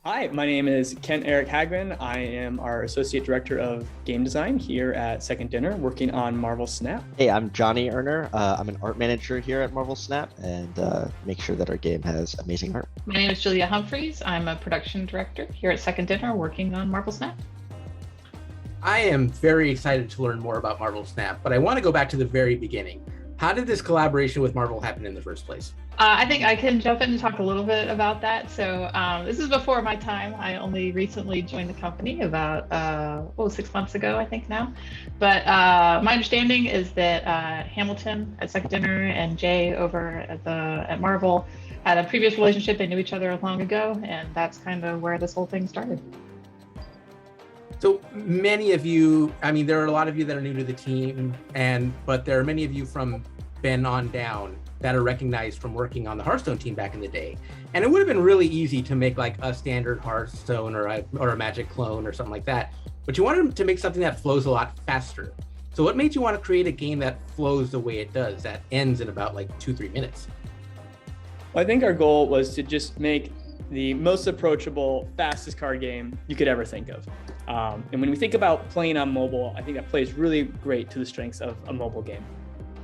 Hi, my name is Kent Eric Hagman. I am our Associate Director of Game Design here at Second Dinner, working on Marvel Snap. Hey, I'm Johnny Erner. I'm an art manager here at Marvel Snap and make sure that our game has amazing art. My name is Julia Humphreys. I'm a production director here at Second Dinner working on Marvel Snap. I am very excited to learn more about Marvel Snap, but I want to go back to the very beginning. How did this collaboration with Marvel happen in the first place? I think I can jump in and talk a little bit about that. So this is before my time. I only recently joined the company about 6 months ago, I think now. But my understanding is that Hamilton at Second Dinner and Jay over at Marvel had a previous relationship. They knew each other long ago, and that's kind of where this whole thing started. So many of you, there are a lot of you that are new to the team, but there are many of you from Ben on down that are recognized from working on the Hearthstone team back in the day. And it would have been really easy to make like a standard Hearthstone or a Magic clone or something like that. But you wanted to make something that flows a lot faster. So what made you want to create a game that flows the way it does, that ends in about like 2-3 minutes? Well, I think our goal was to just make the most approachable, fastest card game you could ever think of. And when we think about playing on mobile, I think that plays really great to the strengths of a mobile game.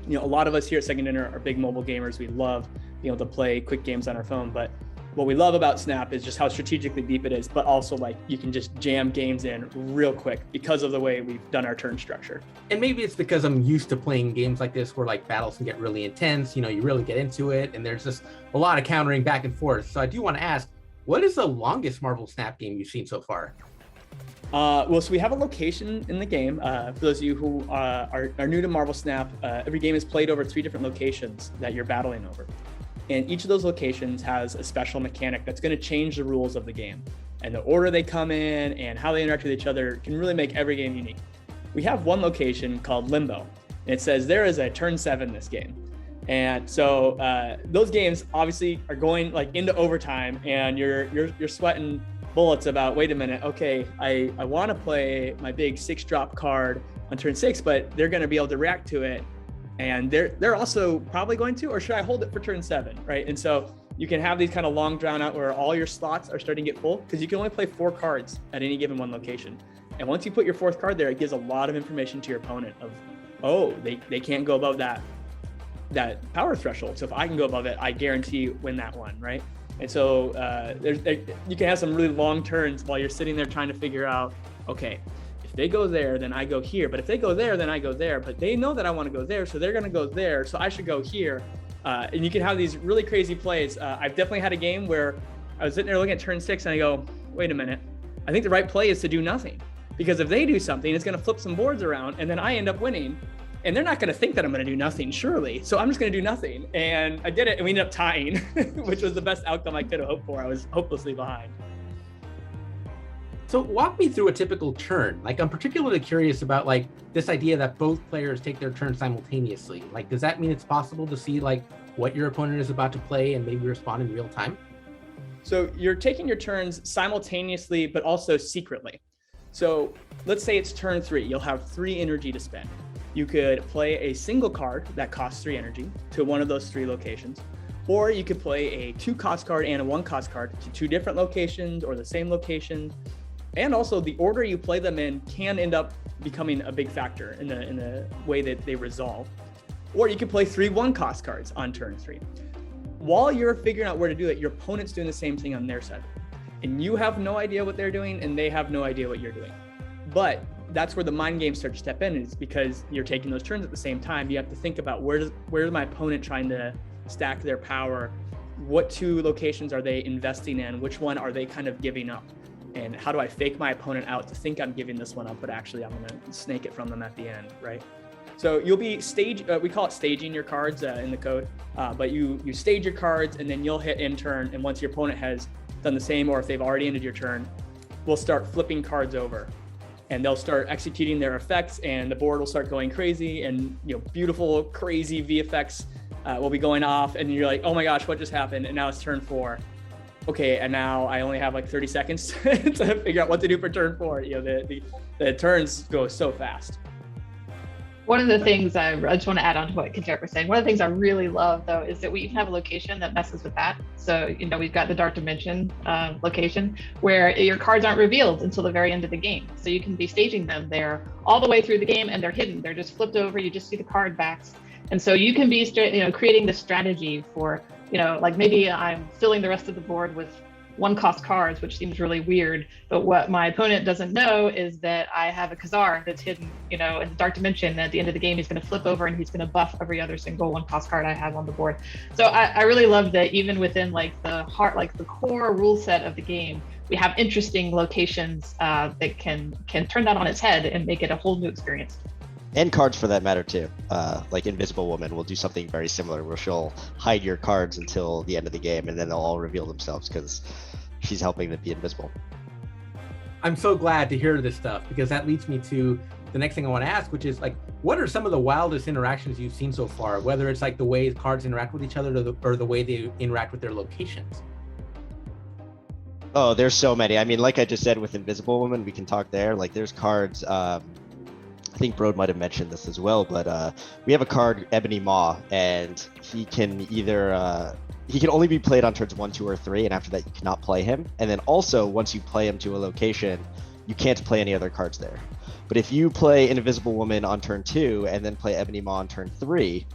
You know, a lot of us here at Second Dinner are big mobile gamers. We love being able to play quick games on our phone, but what we love about Snap is just how strategically deep it is, but also like you can just jam games in real quick because of the way we've done our turn structure. And maybe it's because I'm used to playing games like this where like battles can get really intense, you really get into it and there's just a lot of countering back and forth. So I do want to ask, what is the longest Marvel Snap game you've seen so far? So we have a location in the game. For those of you who are new to Marvel Snap, every game is played over 3 different locations that you're battling over. And each of those locations has a special mechanic that's going to change the rules of the game. And the order they come in and how they interact with each other can really make every game unique. We have one location called Limbo, and it says there is a turn 7 in this game. And so those games obviously are going like into overtime, and you're sweating bullets about, wait a minute, okay, I want to play my big 6-drop card on turn 6, but they're going to be able to react to it, and they're also probably going to, or should I hold it for turn 7, right? And so you can have these kind of long drawn out where all your slots are starting to get full because you can only play 4 cards at any given one location. And once you put your 4th card there, it gives a lot of information to your opponent of, oh, they can't go above that power threshold. So if I can go above it, I guarantee win that one, right? And so you can have some really long turns while you're sitting there trying to figure out, okay, if they go there, then I go here. But if they go there, then I go there. But they know that I want to go there, so they're going to go there. So I should go here. And you can have these really crazy plays. I've definitely had a game where I was sitting there looking at turn 6 and I go, wait a minute. I think the right play is to do nothing. Because if they do something, it's going to flip some boards around and then I end up winning. And they're not going to think that I'm going to do nothing, surely. So I'm just going to do nothing. And I did it, and we ended up tying, which was the best outcome I could have hoped for. I was hopelessly behind. So walk me through a typical turn. Like, I'm particularly curious about like this idea that both players take their turn simultaneously. Like, does that mean it's possible to see like what your opponent is about to play and maybe respond in real time? So you're taking your turns simultaneously, but also secretly. So let's say it's turn 3. You'll have 3 energy to spend. You could play a single card that costs 3 energy to one of those 3 locations, or you could play a 2-cost card and a 1-cost card to 2 different locations or the same location. And also the order you play them in can end up becoming a big factor in the way that they resolve. Or you could play 3 1-cost cards on turn 3. While you're figuring out where to do it, your opponent's doing the same thing on their side. And you have no idea what they're doing and they have no idea what you're doing. But that's where the mind games start to step in, is because you're taking those turns at the same time. You have to think about where's my opponent trying to stack their power? What 2 locations are they investing in? Which one are they kind of giving up? And how do I fake my opponent out to think I'm giving this one up, but actually I'm going to snake it from them at the end, right? So you'll be we call it staging your cards in the code, but you stage your cards and then you'll hit end turn. And once your opponent has done the same, or if they've already ended your turn, we'll start flipping cards over. And they'll start executing their effects and the board will start going crazy, and beautiful, crazy VFX will be going off, and you're like, oh my gosh, what just happened? And now it's turn 4. Okay, and now I only have like 30 seconds to figure out what to do for turn 4. The turns go so fast. One of the things I just want to add on to what Katerra was saying, one of the things I really love though is that we even have a location that messes with that. So, we've got the Dark Dimension location where your cards aren't revealed until the very end of the game. So you can be staging them there all the way through the game and they're hidden. They're just flipped over. You just see the card backs. And so you can be, creating the strategy for, like maybe I'm filling the rest of the board with 1-cost cards, which seems really weird. But what my opponent doesn't know is that I have a Khazar that's hidden, in the Dark Dimension. And at the end of the game, he's going to flip over and he's going to buff every other single 1-cost card I have on the board. So I really love that even within like the core rule set of the game, we have interesting locations that can turn that on its head and make it a whole new experience. And cards for that matter too. Like Invisible Woman will do something very similar where she'll hide your cards until the end of the game and then they'll all reveal themselves because she's helping them be invisible. I'm so glad to hear this stuff because that leads me to the next thing I want to ask, which is like, what are some of the wildest interactions you've seen so far? Whether it's like the way cards interact with each other or the way they interact with their locations. Oh, there's so many. I mean, like I just said with Invisible Woman, we can talk there. Like there's cards, I think Brode might have mentioned this as well, but we have a card, Ebony Maw, and he can either he can only be played on turns 1, 2, or 3, and after that you cannot play him. And then also once you play him to a location, you can't play any other cards there. But if you play Invisible Woman on turn 2 and then play Ebony Maw on turn 3,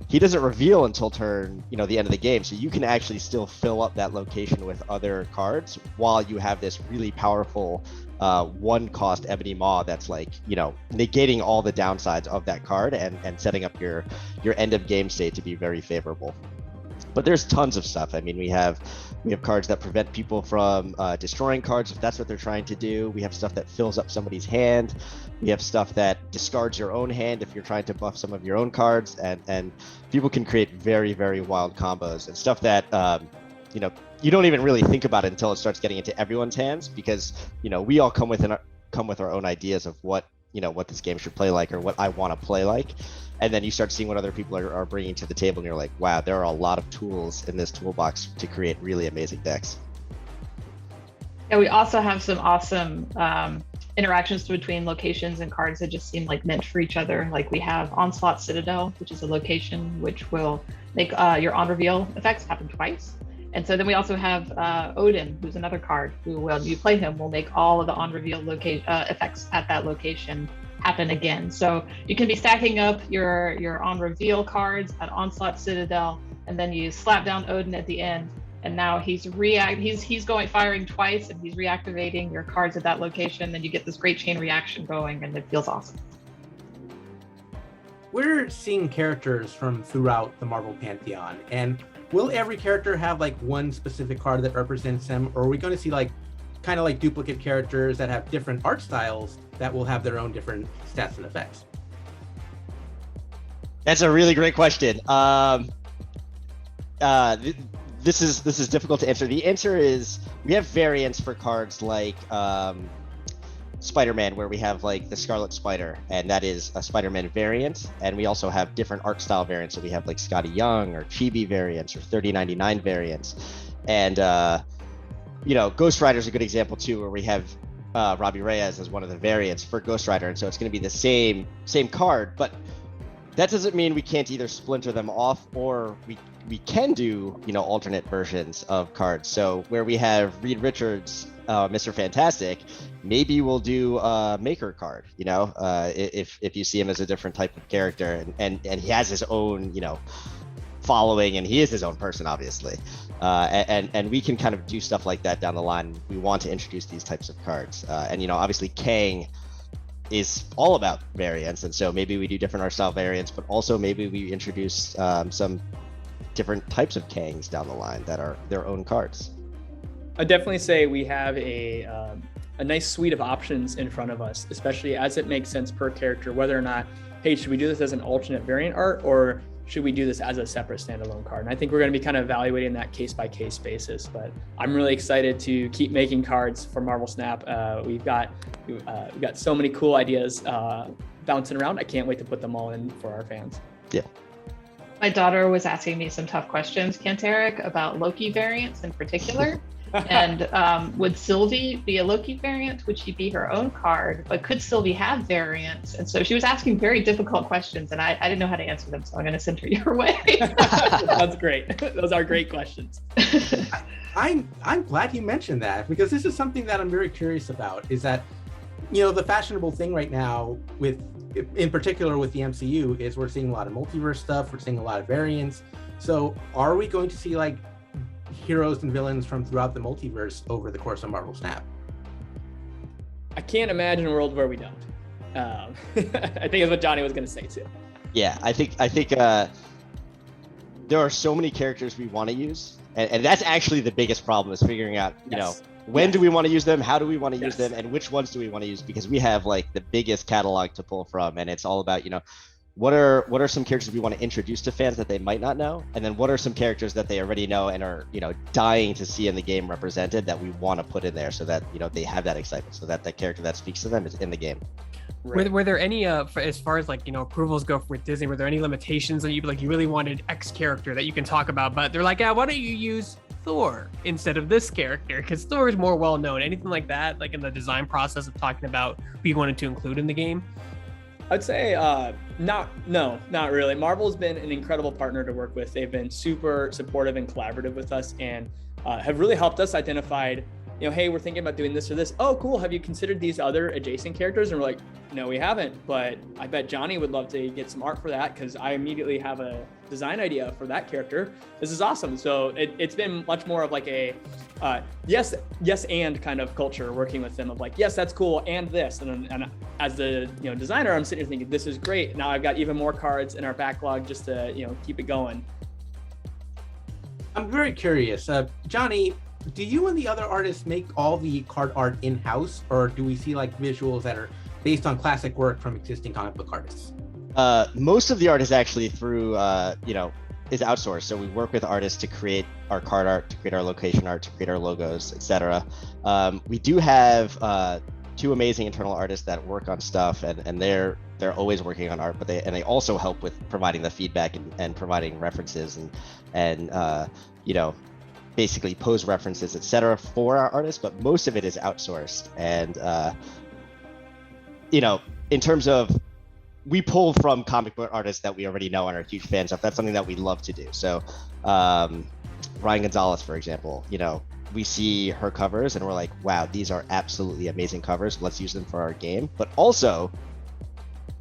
he doesn't reveal until turn, the end of the game. So you can actually still fill up that location with other cards while you have this really powerful 1-cost Ebony Maw that's like, negating all the downsides of that card and setting up your end of game state to be very favorable. But there's tons of stuff. I mean, we have cards that prevent people from destroying cards if that's what they're trying to do. We have stuff that fills up somebody's hand. We have stuff that discards your own hand if you're trying to buff some of your own cards. And people can create very, very wild combos and stuff that, you don't even really think about it until it starts getting into everyone's hands because, we all come with our own ideas of what this game should play like or what I want to play like. And then you start seeing what other people are bringing to the table and you're like, wow, there are a lot of tools in this toolbox to create really amazing decks. Yeah, we also have some awesome interactions between locations and cards that just seem like meant for each other. Like we have Onslaught Citadel, which is a location which will make your on reveal effects happen twice. And so then we also have Odin, who's another card who, when you play him, will make all of the on reveal effects at that location happen again. So you can be stacking up your on reveal cards at Onslaught Citadel, and then you slap down Odin at the end, and now he's going firing twice, and he's reactivating your cards at that location, and you get this great chain reaction going, and it feels awesome. We're seeing characters from throughout the Marvel Pantheon, and will every character have like one specific card that represents them, or are we going to see like kind of like duplicate characters that have different art styles that will have their own different stats and effects? That's a really great question. This is difficult to answer. The answer is we have variants for cards like Spider-Man, where we have like the Scarlet Spider, and that is a Spider-Man variant. And we also have different art style variants. So we have like Scotty Young or Chibi variants or 3099 variants. And Ghost Rider is a good example too, where we have Robbie Reyes as one of the variants for Ghost Rider, and so it's going to be the same card, but that doesn't mean we can't either splinter them off or we can do alternate versions of cards. So where we have Reed Richards, Mr. Fantastic, maybe we'll do a Maker card. If you see him as a different type of character, and he has his own following, and he is his own person, obviously. And we can kind of do stuff like that down the line. We want to introduce these types of cards. And obviously Kang is all about variants. And so maybe we do different art style variants, but also maybe we introduce some different types of Kangs down the line that are their own cards. I'd definitely say we have a nice suite of options in front of us, especially as it makes sense per character, whether or not, hey, should we do this as an alternate variant art, or should we do this as a separate standalone card? And I think we're going to be kind of evaluating that case by case basis, but I'm really excited to keep making cards for Marvel Snap. We've got so many cool ideas bouncing around. I can't wait to put them all in for our fans. Yeah. My daughter was asking me some tough questions, Kanteric, about Loki variants in particular. And would Sylvie be a Loki variant? Would she be her own card? But could Sylvie have variants? And so she was asking very difficult questions, and I didn't know how to answer them, so I'm going to send her your way. That's great. Those are great questions. I'm glad you mentioned that, because this is something that I'm very curious about. Is that, you know, the fashionable thing right now with, in particular with the MCU, is we're seeing a lot of multiverse stuff. We're seeing a lot of variants. So are we going to see like heroes and villains from throughout the multiverse over the course of Marvel Snap? I can't imagine a world where we don't. I think is what Johnny was going to say too. Yeah, I think there are so many characters we want to use, and that's actually the biggest problem, is figuring out, you know, when do we want to use them, how do we want to use them, and which ones do we want to use, because we have like the biggest catalog to pull from, and it's all about, you know, what are some characters we want to introduce to fans that they might not know, and then what are some characters that they already know and are, you know, dying to see in the game represented, that we want to put in there so that, you know, they have that excitement, so that the character that speaks to them is in the game. Right. Were there any as far as like, you know, approvals go with Disney, were there any limitations that you really wanted X character that you can talk about, but they're like, why don't you use Thor instead of this character, because Thor is more well known? Anything like that, like in the design process of talking about who you wanted to include in the game? I'd say not really. Marvel's been an incredible partner to work with. They've been super supportive and collaborative with us, and have really helped us identify, you know, hey, we're thinking about doing this or this. Oh, cool. Have you considered these other adjacent characters? And we're like, no, we haven't, but I bet Johnny would love to get some art for that, because I immediately have a design idea for that character. This is awesome. So it's been much more of like a yes and kind of culture, working with them of like, yes, that's cool, and this. And as the, you know, designer, I'm sitting here thinking, this is great. Now I've got even more cards in our backlog just to, you know, keep it going. I'm very curious. Johnny, do you and the other artists make all the card art in-house, or do we see like visuals that are based on classic work from existing comic book artists? Most of the art is actually through, you know, is outsourced. So we work with artists to create our card art, to create our location art, to create our logos, etc. We do have two amazing internal artists that work on stuff, and they're always working on art, but they also help with providing the feedback and providing references and you know, basically pose references, etc. for our artists. But most of it is outsourced, and you know, in terms of, we pull from comic book artists that we already know and are huge fans of. That's something that we love to do. So Ryan Gonzalez, for example, you know, we see her covers and we're like, wow, these are absolutely amazing covers. Let's use them for our game. But also,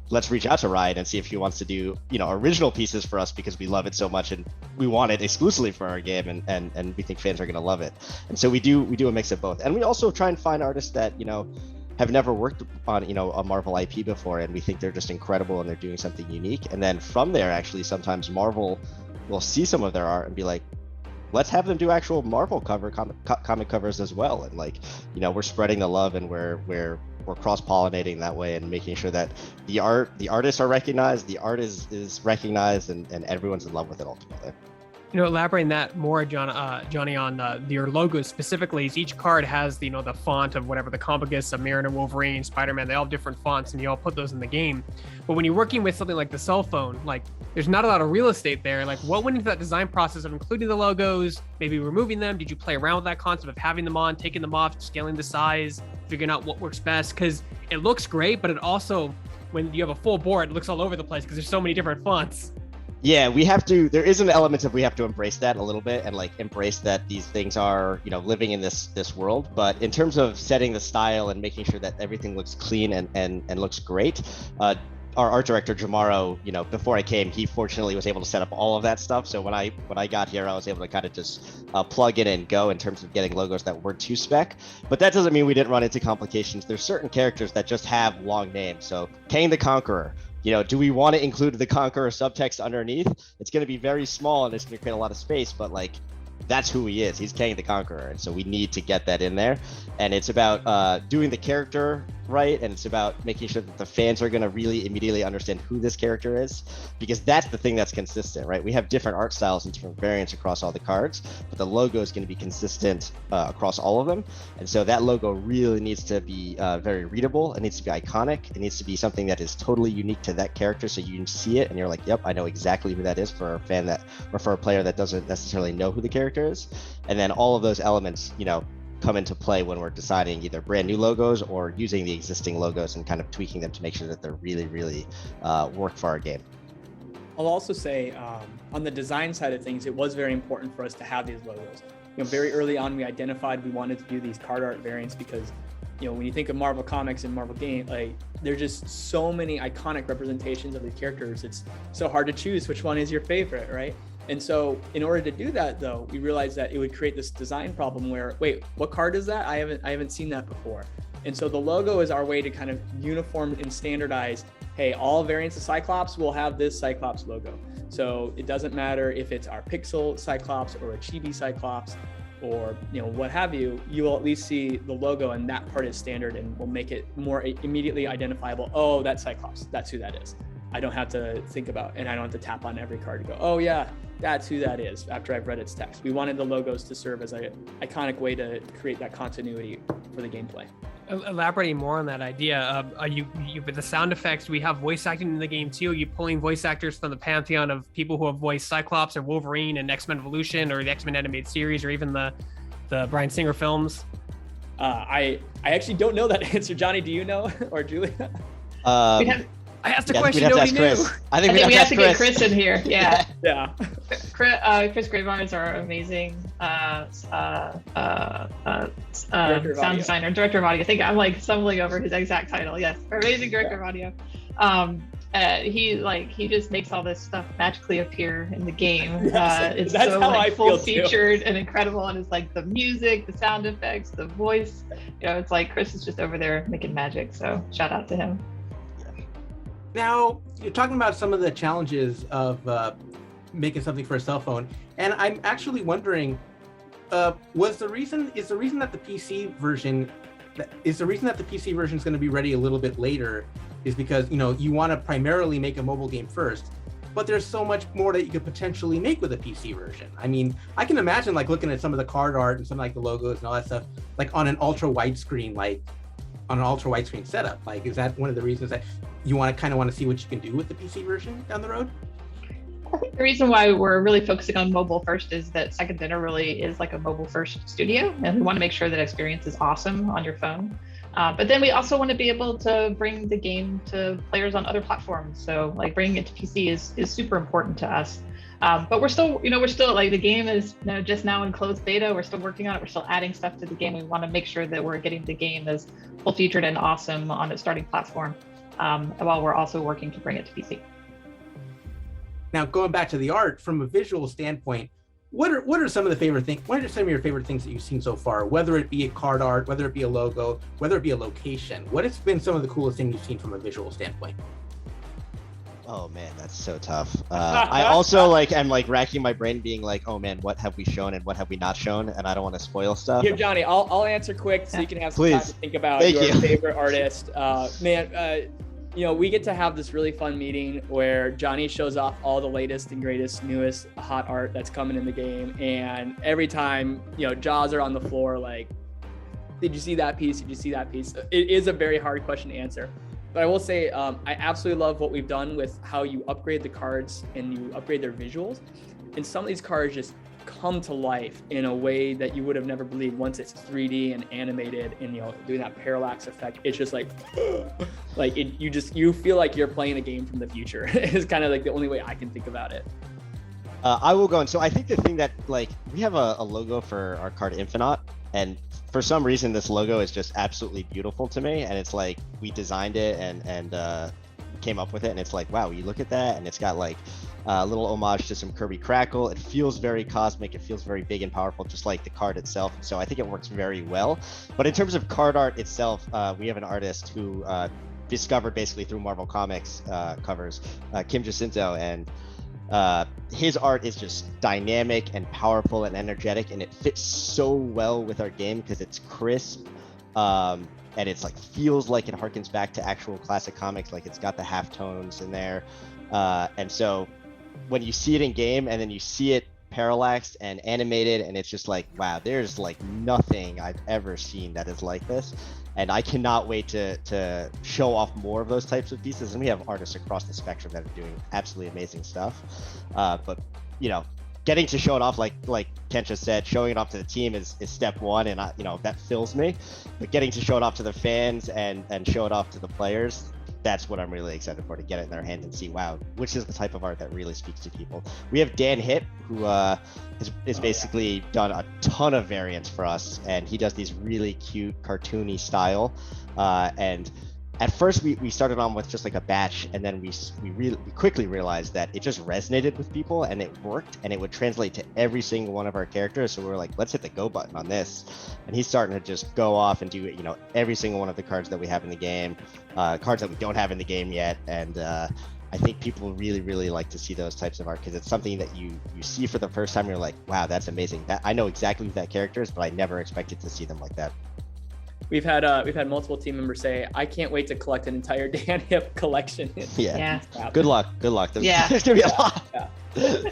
let's reach out to Ryan and see if he wants to do, you know, original pieces for us, because we love it so much and we want it exclusively for our game, and we think fans are going to love it. And so we do a mix of both. And we also try and find artists that, you know, have never worked on, you know, a Marvel IP before, and we think they're just incredible and they're doing something unique. And then from there, actually, sometimes Marvel will see some of their art and be like, let's have them do actual Marvel comic covers as well. And like, you know, we're spreading the love, and we're cross-pollinating that way, and making sure that the artists are recognized, the art is recognized, and everyone's in love with it ultimately. You know, elaborating that more, Johnny, on your logos specifically, is each card has the, you know, the font of whatever the comic is, Mariner, Wolverine, Spider-Man. They all have different fonts, and you all put those in the game. But when you're working with something like the cell phone, like, there's not a lot of real estate there. Like, what went into that design process of including the logos, maybe removing them? Did you play around with that concept of having them on, taking them off, scaling the size, figuring out what works best? Because it looks great, but it also, when you have a full board, it looks all over the place because there's so many different fonts. Yeah, we have to, there is an element of, we have to embrace that a little bit, and like embrace that these things are, you know, living in this world. But in terms of setting the style and making sure that everything looks clean and looks great, our art director Jamaro, you know, before I came, he fortunately was able to set up all of that stuff. So when I got here, I was able to kind of just plug in and go in terms of getting logos that weren't too spec. But that doesn't mean we didn't run into complications. There's certain characters that just have long names. So Kang the Conqueror, you know, do we want to include the Conqueror subtext underneath? It's going to be very small and it's going to create a lot of space, but like, that's who he is. He's Kang the Conqueror. And so we need to get that in there. And it's about doing the character right, and it's about making sure that the fans are going to really immediately understand who this character is, because that's the thing that's consistent, right? We have different art styles and different variants across all the cards, but the logo is going to be consistent across all of them. And so that logo really needs to be very readable. It needs to be iconic. It needs to be something that is totally unique to that character, so you can see it and you're like, yep, I know exactly who that is, for a fan that, or for a player that doesn't necessarily know who the character is. And then all of those elements, you know, come into play when we're deciding either brand new logos or using the existing logos and kind of tweaking them to make sure that they're really work for our game. I'll also say on the design side of things, it was very important for us to have these logos. You know, very early on, we identified we wanted to do these card art variants because, you know, when you think of Marvel Comics and Marvel game, like there's just so many iconic representations of these characters. It's so hard to choose which one is your favorite, right? And so in order to do that, though, we realized that it would create this design problem where, wait, what card is that? I haven't seen that before. And so the logo is our way to kind of uniform and standardize, hey, all variants of Cyclops will have this Cyclops logo. So it doesn't matter if it's our Pixel Cyclops or a Chibi Cyclops or, you know, what have you, you will at least see the logo, and that part is standard and will make it more immediately identifiable. Oh, that's Cyclops. That's who that is. I don't have to think about, and I don't have to tap on every card to go, oh yeah, that's who that is after I've read its text. We wanted the logos to serve as an iconic way to create that continuity for the gameplay. Elaborating more on that idea, you with the sound effects, we have voice acting in the game too. Are you pulling voice actors from the pantheon of people who have voiced Cyclops or Wolverine and X-Men Evolution or the X-Men animated series or even the Bryan Singer films? I actually don't know that answer. Johnny, do you know? Or Julia? I asked a question nobody knew. I think we have to get Chris in here. Yeah. Yeah. Chris Gravevar's our amazing sound designer, director of audio. I think I'm like stumbling over his exact title. Yes, our amazing director of audio. He just makes all this stuff magically appear in the game. It's that's so how like I feel full featured and incredible, and it's like the music, the sound effects, the voice. You know, it's like Chris is just over there making magic. So shout out to him. Now, you're talking about some of the challenges of making something for a cell phone, and I'm actually wondering, is the reason that the PC version is going to be ready a little bit later is because, you know, you want to primarily make a mobile game first, but there's so much more that you could potentially make with a PC version. I mean, I can imagine like looking at some of the card art and some like the logos and all that stuff, like on an ultra widescreen, setup. Like, is that one of the reasons that you want to see what you can do with the PC version down the road? I think the reason why we're really focusing on mobile first is that Second Dinner really is like a mobile first studio, and we want to make sure that experience is awesome on your phone. But then we also want to be able to bring the game to players on other platforms. So like bringing it to PC is super important to us. But we're still like the game is just now in closed beta. We're still working on it. We're still adding stuff to the game. We want to make sure that we're getting the game as full featured and awesome on its starting platform, while we're also working to bring it to PC. Now, going back to the art from a visual standpoint, what are some of the favorite things? What are some of your favorite things that you've seen so far? Whether it be a card art, whether it be a logo, whether it be a location, what has been some of the coolest things you've seen from a visual standpoint? Oh man, that's so tough. I also am racking my brain being like, oh man, what have we shown and what have we not shown? And I don't want to spoil stuff. Here, Johnny, I'll answer quick so you can have some time to think about your favorite artist. You know, we get to have this really fun meeting where Johnny shows off all the latest and greatest, newest hot art that's coming in the game. And every time, you know, jaws are on the floor like, did you see that piece? Did you see that piece? It is a very hard question to answer. But I will say, I absolutely love what we've done with how you upgrade the cards and you upgrade their visuals. And some of these cards just come to life in a way that you would have never believed once it's 3D and animated and, you know, doing that parallax effect. It's just like, you feel like you're playing a game from the future. It's kind of like the only way I can think about it. I will go on. So I think the thing that, like, we have a logo for our card Infinite, and for some reason this logo is just absolutely beautiful to me, and it's like we designed it and came up with it, and it's like, wow, you look at that and it's got like a little homage to some Kirby Crackle. It feels very cosmic, it feels very big and powerful, just like the card itself. So I think it works very well. But in terms of card art itself, we have an artist who discovered basically through Marvel Comics covers, Kim Jacinto, and his art is just dynamic and powerful and energetic, and it fits so well with our game because it's crisp. and it's like feels like it harkens back to actual classic comics, like it's got the halftones in there, and so when you see it in game and then you see it parallaxed and animated, and it's just like, wow, there's like nothing I've ever seen that is like this. And I cannot wait to show off more of those types of pieces. And we have artists across the spectrum that are doing absolutely amazing stuff. But you know, getting to show it off, like Kent just said, showing it off to the team is step one, and you know, that fills me. But getting to show it off to the fans and show it off to the players, that's what I'm really excited for, to get it in their hands and see, wow, which is the type of art that really speaks to people. We have Dan Hipp, who is basically done a ton of variants for us, and he does these really cute cartoony style. And at first we started on with just like a batch, and then we quickly realized that it just resonated with people and it worked, and it would translate to every single one of our characters. So we were like, let's hit the go button on this. And he's starting to just go off and do, you know, every single one of the cards that we have in the game, cards that we don't have in the game yet. And I think people really like to see those types of art, because it's something that you see for the first time. You're like, wow, that's amazing. That I know exactly who that character is, but I never expected to see them like that. We've had multiple team members say, I can't wait to collect an entire Dan Hipp collection. Yeah. Good luck. Yeah. There's gonna be a lot. Yeah.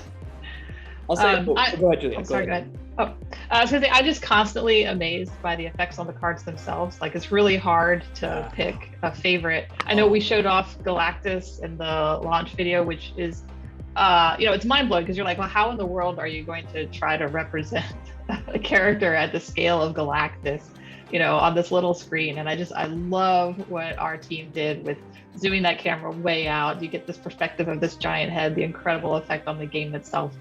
I'll say, go ahead, Julia. Go ahead. Oh, I was gonna say, I'm just constantly amazed by the effects on the cards themselves. Like, it's really hard to pick a favorite. I know we showed off Galactus in the launch video, which is, you know, it's mind blowing, because you're like, well, how in the world are you going to try to represent a character at the scale of Galactus, you know, on this little screen? And I love what our team did with zooming that camera way out. You get this perspective of this giant head, the incredible effect on the game itself.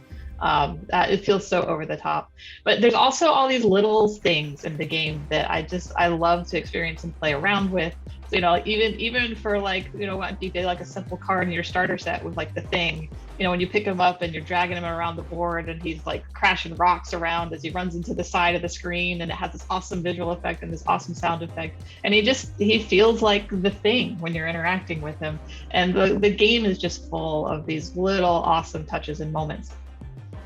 It feels so over the top. But there's also all these little things in the game that I love to experience and play around with. So, you know, even for, like, you know, what you like a simple card in your starter set with like the Thing, you know, when you pick him up and you're dragging him around the board and he's like crashing rocks around as he runs into the side of the screen, and it has this awesome visual effect and this awesome sound effect, and he feels like the Thing when you're interacting with him. And the game is just full of these little awesome touches and moments.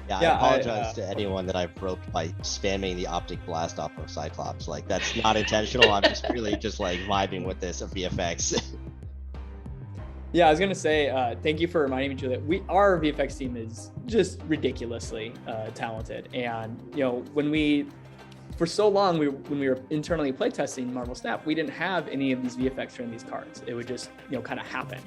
Yeah, I apologize to anyone that I've roped by spamming the optic blast off of Cyclops. Like, that's not intentional. I'm just really just like vibing with this of VFX. Yeah, I was gonna say, thank you for reminding me, Julia. Our VFX team is just ridiculously talented, and you know, for so long, when we were internally playtesting Marvel Snap, we didn't have any of these VFX for these cards. It would just, you know, kind of happen.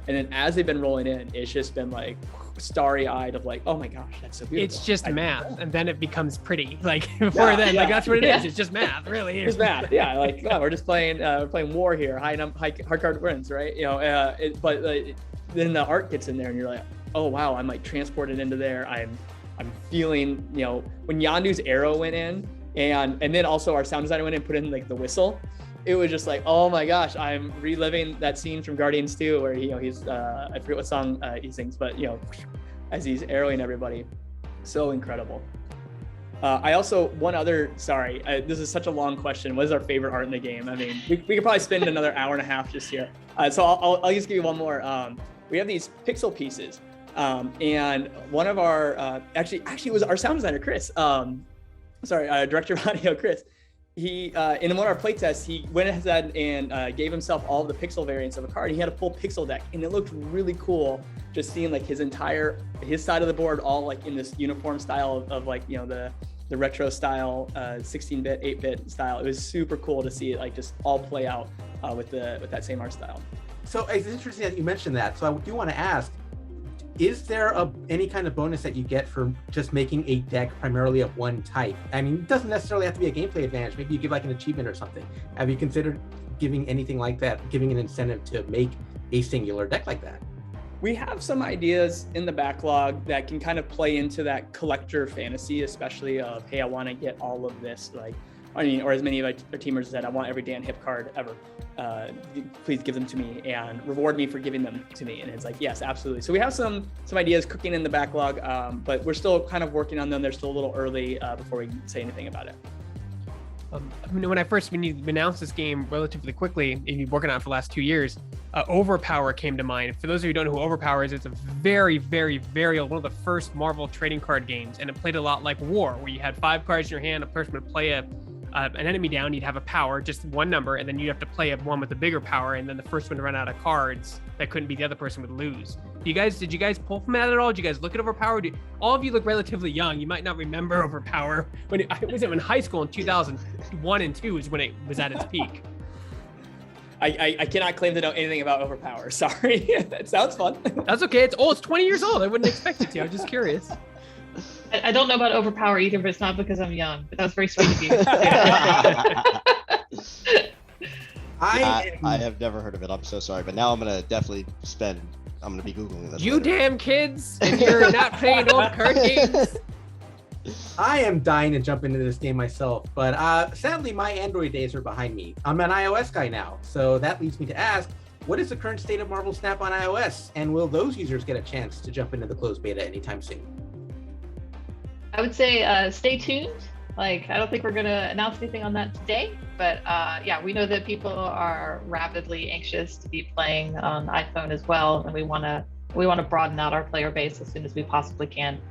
And then as they've been rolling in, it's just been like starry-eyed of like, oh my gosh, that's so beautiful. It's just math, and then it becomes pretty. Like before then, like that's what it is. It's just math, really. It's math. Yeah, like we're just playing war here, high card wins, right? You know, but then the art gets in there, and you're like, oh wow, I'm like transported into there. I'm feeling, you know, when Yandu's arrow went in, and then also our sound designer went in and put in like the whistle. It was just like, oh my gosh, I'm reliving that scene from Guardians 2 where he's I forget what song he sings, but you know, as he's arrowing everybody, so incredible. I also this is such a long question. What is our favorite art in the game? I mean, we could probably spend another hour and a half just here. So I'll just give you one more. We have these pixel pieces, and one of our actually it was our sound designer Chris. Director of audio Chris. He in one of our playtests, he went ahead and gave himself all the pixel variants of a card. He had a full pixel deck, and it looked really cool just seeing like his side of the board all like in this uniform style of like, you know, the retro style 16-bit 8-bit style. It was super cool to see it like just all play out with that same art style. So it's interesting that you mentioned that. So I do want to ask, is there any kind of bonus that you get for just making a deck primarily of one type? I mean, it doesn't necessarily have to be a gameplay advantage. Maybe you give like an achievement or something. Have you considered giving anything like that, giving an incentive to make a singular deck like that? We have some ideas in the backlog that can kind of play into that collector fantasy, especially of, hey, I want to get all of this, like, I mean, or as many of our teamers said, I want every Dan Hipp card ever. Please give them to me and reward me for giving them to me. And it's like, yes, absolutely. So we have some ideas cooking in the backlog, but we're still kind of working on them. They're still a little early before we can say anything about it. When you announced this game relatively quickly, and you've been working on it for the last 2 years, Overpower came to mind. For those of you who don't know who Overpower is, it's a very, very, very old, one of the first Marvel trading card games, and it played a lot like War, where you had 5 cards in your hand, a person would play a an enemy down, you'd have a power, just one number, and then you'd have to play a one with a bigger power, and then the first one to run out of cards that couldn't be the other person would lose. Did you guys pull from that at all? Did you guys look at Overpower? All of you look relatively young. You might not remember Overpower. When it was in high school in 2001 and 2 is when it was at its peak. I cannot claim to know anything about Overpower. Sorry. It sounds fun. That's okay. It's 20 years old. I wouldn't expect it to. I'm just curious. I don't know about Overpower either, but it's not because I'm young. But that was very sweet of you. I have never heard of it. I'm so sorry, but now I'm gonna definitely I'm gonna be Googling this. You later. damn kids! If you're not playing old card games. I am dying to jump into this game myself, but sadly my Android days are behind me. I'm an iOS guy now, so that leads me to ask, what is the current state of Marvel Snap on iOS, and will those users get a chance to jump into the closed beta anytime soon? I would say stay tuned. Like, I don't think we're going to announce anything on that today, but yeah, we know that people are rapidly anxious to be playing on iPhone as well, and we want to broaden out our player base as soon as we possibly can.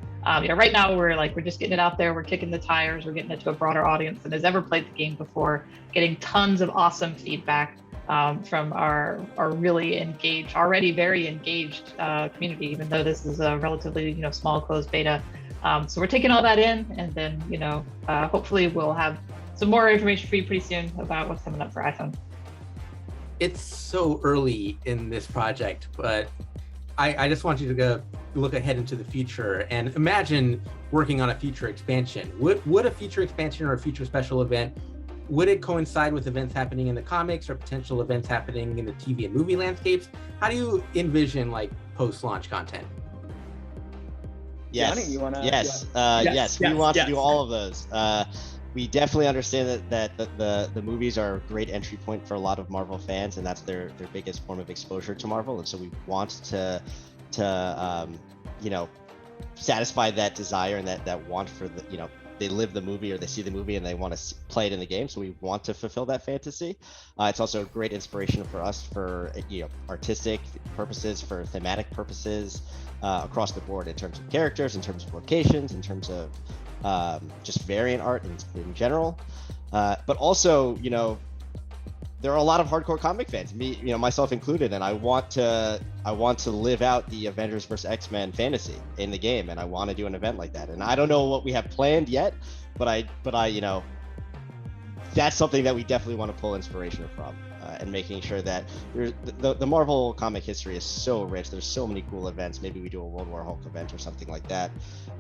Yeah, right now we're just getting it out there. We're kicking the tires. We're getting it to a broader audience than has ever played the game before. Getting tons of awesome feedback from our really engaged, already very engaged community. Even though this is a relatively small closed beta, so we're taking all that in, and then hopefully we'll have some more information for you pretty soon about what's coming up for iPhone. It's so early in this project, but I just want you to go look ahead into the future and imagine working on a future expansion. Would a future expansion or a future special event, would it coincide with events happening in the comics or potential events happening in the TV and movie landscapes? How do you envision post-launch content? Yes. Johnny, you wanna, yes. Yes. We want to do all of those. We definitely understand that the movies are a great entry point for a lot of Marvel fans, and that's their biggest form of exposure to Marvel. And so we want to satisfy that desire and that want for they live the movie or they see the movie and they want to play it in the game. So we want to fulfill that fantasy. It's also a great inspiration for us for artistic purposes, for thematic purposes, across the board in terms of characters, in terms of locations, in terms of just variant art in general. But also, there are a lot of hardcore comic fans, me, myself included, and I want to live out the Avengers vs. X-Men fantasy in the game, and I want to do an event like that. And I don't know what we have planned yet, but I that's something that we definitely want to pull inspiration from, and making sure that the Marvel comic history is so rich. There's so many cool events. Maybe we do a World War Hulk event or something like that,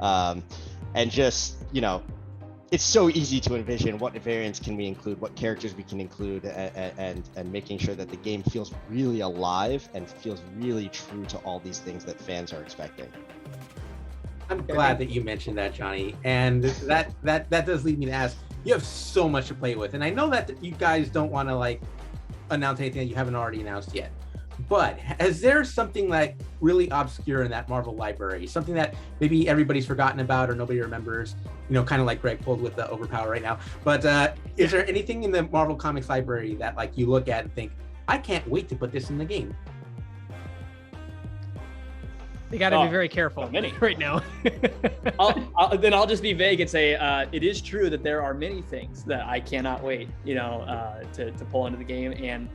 and just it's so easy to envision what variants can we include, what characters we can include, and making sure that the game feels really alive and feels really true to all these things that fans are expecting. I'm glad that you mentioned that, Johnny, and that does lead me to ask. You have so much to play with, and I know that you guys don't want to announce anything that you haven't already announced yet. But is there something really obscure in that Marvel library, something that maybe everybody's forgotten about or nobody remembers? Kind of like Greg pulled with the Overpower right now. But is there anything in the Marvel Comics library that you look at and think, I can't wait to put this in the game? You got to be very careful right now. I'll just be vague and say it is true that there are many things that I cannot wait, to pull into the game. And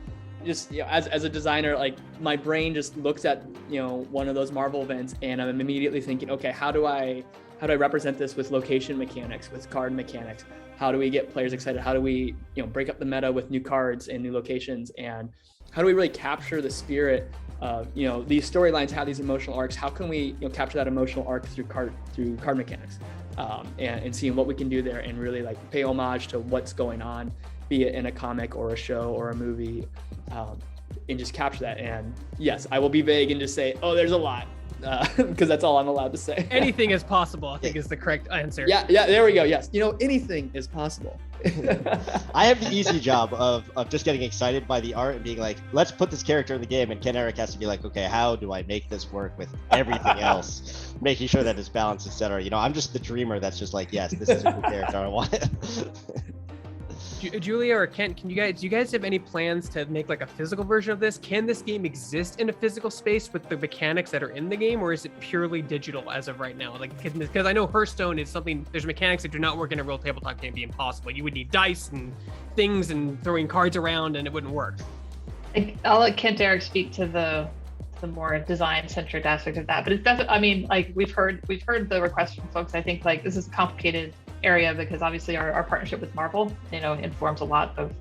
just as a designer, my brain just looks at one of those Marvel events, and I'm immediately thinking, okay, how do I represent this with location mechanics, with card mechanics? How do we get players excited? How do we break up the meta with new cards and new locations? And how do we really capture the spirit of these storylines have these emotional arcs? How can we capture that emotional arc through card mechanics, and seeing what we can do there and really pay homage to what's going on, be it in a comic or a show or a movie, and just capture that. And yes, I will be vague and just say, oh, there's a lot, because that's all I'm allowed to say. Anything is possible, I think, is the correct answer. Yeah, there we go. Yes, anything is possible. I have the easy job of just getting excited by the art and being like, let's put this character in the game, and Ken Eric has to be like, okay, how do I make this work with everything else, making sure that it's balanced, etc. I'm just the dreamer that's just like, yes, this is a cool character, I want it. Julia or Kent, do you guys have any plans to make like a physical version of this? Can this game exist in a physical space with the mechanics that are in the game, or is it purely digital as of right now? Like, because I know Hearthstone is something, there's mechanics that do not work in a real tabletop game, be impossible. You would need dice and things and throwing cards around, and it wouldn't work. I'll let Kent Eric speak to the more design-centric aspect of that, but it's definitely, I mean, like we've heard the request from folks. I think like this is a complicated area because obviously our partnership with Marvel, informs a lot of,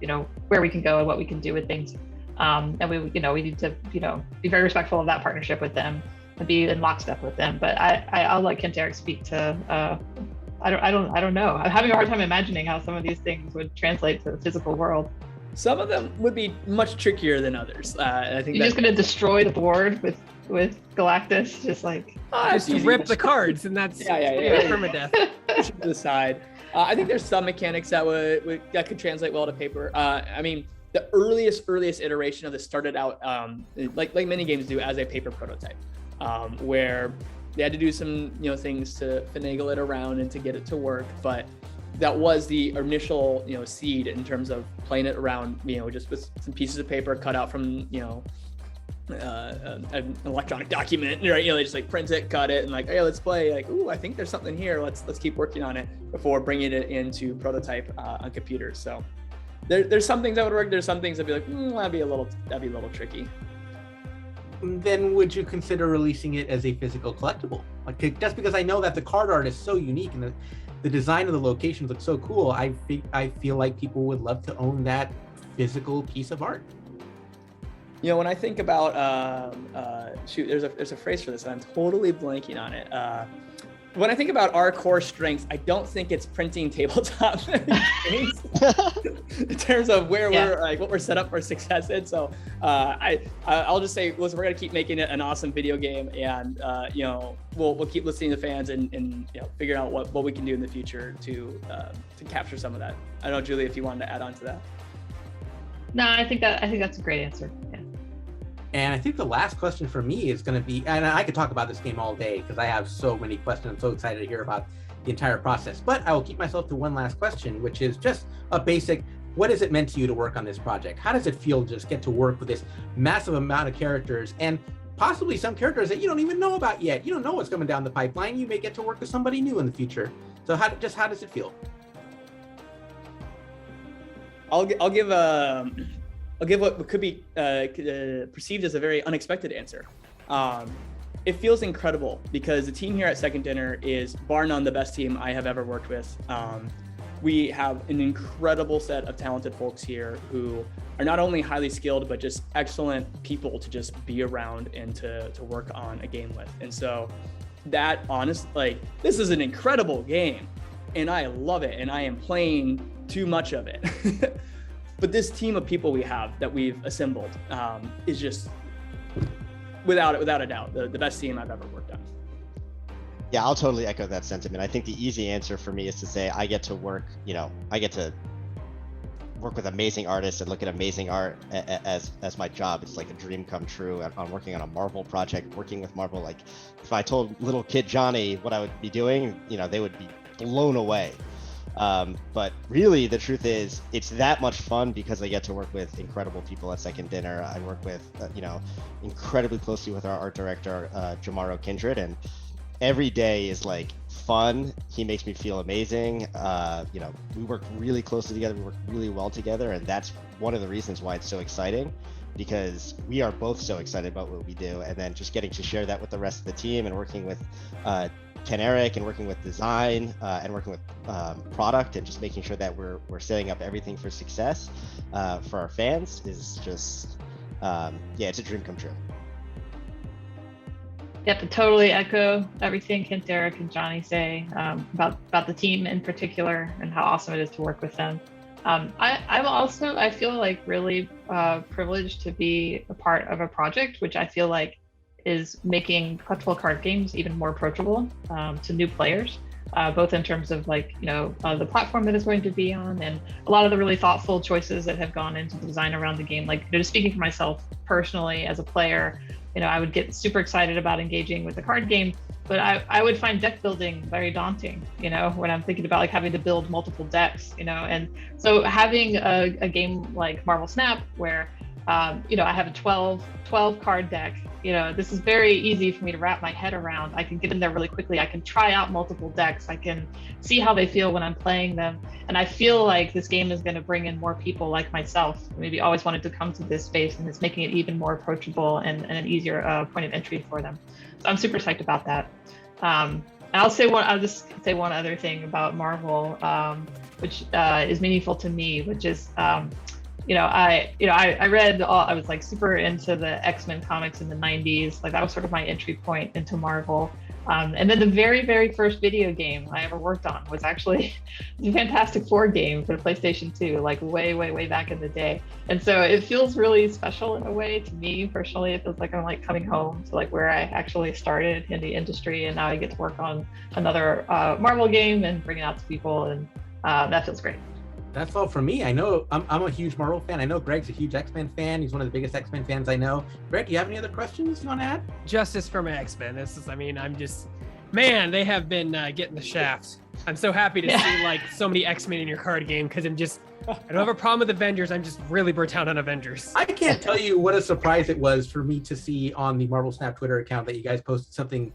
where we can go and what we can do with things. And we need to, be very respectful of that partnership with them and be in lockstep with them. But I'll let Kent Eric speak to, I don't know. I'm having a hard time imagining how some of these things would translate to the physical world. Some of them would be much trickier than others. I think you're just going to destroy the board with Galactus, just like just rip the cards, and that's permadeath. To the side. I think there's some mechanics that could translate well to paper. I mean, the earliest iteration of this started out like many games do as a paper prototype, where they had to do some things to finagle it around and to get it to work, but that was the initial seed in terms of playing it around just with some pieces of paper cut out from an electronic document, right? They just like print it, cut it, and like, hey, let's play. Like, ooh, I think there's something here. Let's keep working on it before bringing it into prototype on computers. So there's some things that would work. There's some things that'd be like, that'd be a little tricky. Then would you consider releasing it as a physical collectible? Like, just because I know that the card art is so unique and the design of the locations look so cool, I feel like people would love to own that physical piece of art. When I think about there's a phrase for this and I'm totally blanking on it. When I think about our core strengths, I don't think it's printing tabletop games in terms of where we're like what we're set up for success in. So I'll just say, listen, we're gonna keep making it an awesome video game, and we'll keep listening to fans and figuring out what we can do in the future to capture some of that. I don't know, Julie, if you wanted to add on to that. No, I think that's a great answer. Yeah. And I think the last question for me is going to be, and I could talk about this game all day because I have so many questions. I'm so excited to hear about the entire process, but I will keep myself to one last question, which is just a basic, what has it meant to you to work on this project? How does it feel to just get to work with this massive amount of characters and possibly some characters that you don't even know about yet? You don't know what's coming down the pipeline. You may get to work with somebody new in the future. So how does it feel? I'll give what could be perceived as a very unexpected answer. It feels incredible because the team here at Second Dinner is bar none the best team I have ever worked with. We have an incredible set of talented folks here who are not only highly skilled, but just excellent people to just be around and to work on a game with. And so that this is an incredible game and I love it and I am playing too much of it. But this team of people we have that we've assembled is just without a doubt the best team I've ever worked on. Yeah, I'll totally echo that sentiment. I think the easy answer for me is to say I get to work with amazing artists and look at amazing art as my job. It's like a dream come true. I'm working on a Marvel project, working with Marvel. Like if I told little kid Johnny what I would be doing, they would be blown away. But really the truth is it's that much fun because I get to work with incredible people at Second Dinner. I work with, incredibly closely with our art director, Jamaro Kindred, and every day is like fun. He makes me feel amazing. We work really closely together. We work really well together. And that's one of the reasons why it's so exciting, because we are both so excited about what we do. And then just getting to share that with the rest of the team and working with, Ken Eric and working with design and working with product and just making sure that we're setting up everything for success for our fans is just it's a dream come true. You have to totally echo everything Kent Eric and Johnny say about the team in particular and how awesome it is to work with them. I feel like really privileged to be a part of a project which I feel like is making collectible card games even more approachable to new players, both in terms of the platform that it's going to be on and a lot of the really thoughtful choices that have gone into the design around the game. Just speaking for myself personally as a player, I would get super excited about engaging with the card game but I would find deck building very daunting, you know, when I'm thinking about like having to build multiple decks, you know. And so having a game like Marvel Snap where you know, I have a 12 card deck, you know, this is very easy for me to wrap my head around. I can get in there really quickly. I can try out multiple decks. I can see how they feel when I'm playing them. And I feel like this game is going to bring in more people like myself, who maybe always wanted to come to this space, and it's making it even more approachable and an easier point of entry for them. So I'm super psyched about that. I'll just say one other thing about Marvel, which is meaningful to me, which is, I read I was like super into the X-Men comics in the 90s. Like that was sort of my entry point into Marvel. And then the very, very first video game I ever worked on was actually the Fantastic Four game for the PlayStation 2, like way, way, way back in the day. And so it feels really special in a way to me personally. It feels like I'm like coming home to like where I actually started in the industry, and now I get to work on another Marvel game and bring it out to people, and that feels great. That's all from me. I know I'm a huge Marvel fan. I know Greg's a huge X-Men fan. He's one of the biggest X-Men fans I know. Greg, do you have any other questions you want to add? Justice for my X-Men. I'm just, man, they have been getting the shaft. I'm so happy to see like so many X-Men in your card game, because I don't have a problem with Avengers. I'm just really burnt out on Avengers. I can't tell you what a surprise it was for me to see on the Marvel Snap Twitter account that you guys posted something.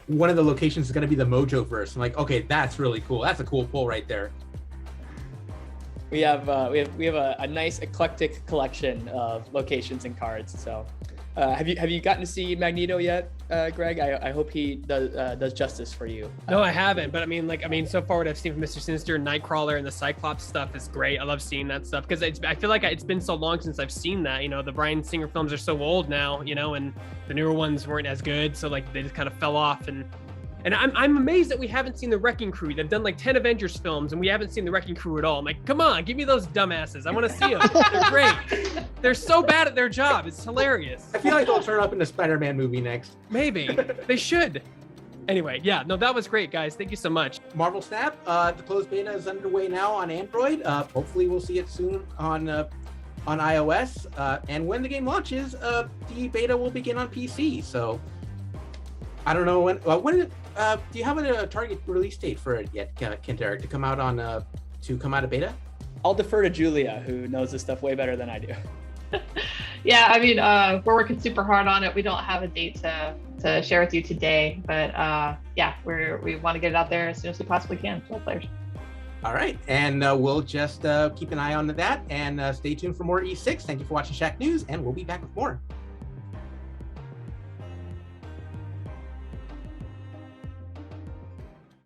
One of the locations is going to be the Mojoverse. I'm like, okay, that's really cool. That's a cool pull right there. We have a nice eclectic collection of locations and cards. So, have you gotten to see Magneto yet, Greg? I hope he does justice for you. No, I haven't. But I mean, so far what I've seen from Mr. Sinister, Nightcrawler, and the Cyclops stuff is great. I love seeing that stuff because I feel like it's been so long since I've seen that. You know, the Bryan Singer films are so old now. You know, and the newer ones weren't as good, so like they just kind of fell off. And I'm amazed that we haven't seen the Wrecking Crew. They've done like 10 Avengers films and we haven't seen the Wrecking Crew at all. I'm like, come on, give me those dumbasses. I want to see them. They're great. They're so bad at their job. It's hilarious. I feel like they'll turn up in the Spider-Man movie next. Maybe. They should. Anyway, yeah, no, that was great, guys. Thank you so much. Marvel Snap, the closed beta is underway now on Android. Hopefully we'll see it soon on iOS. And when the game launches, the beta will begin on PC. So I don't know when do you have a target release date for it yet, Kent-Eric, to come out of beta? I'll defer to Julia, who knows this stuff way better than I do. Yeah, I mean, we're working super hard on it. We don't have a date to share with you today, but yeah, we want to get it out there as soon as we possibly can to our players. All right, and we'll just keep an eye on that and stay tuned for more E6. Thank you for watching Shack News, and we'll be back with more.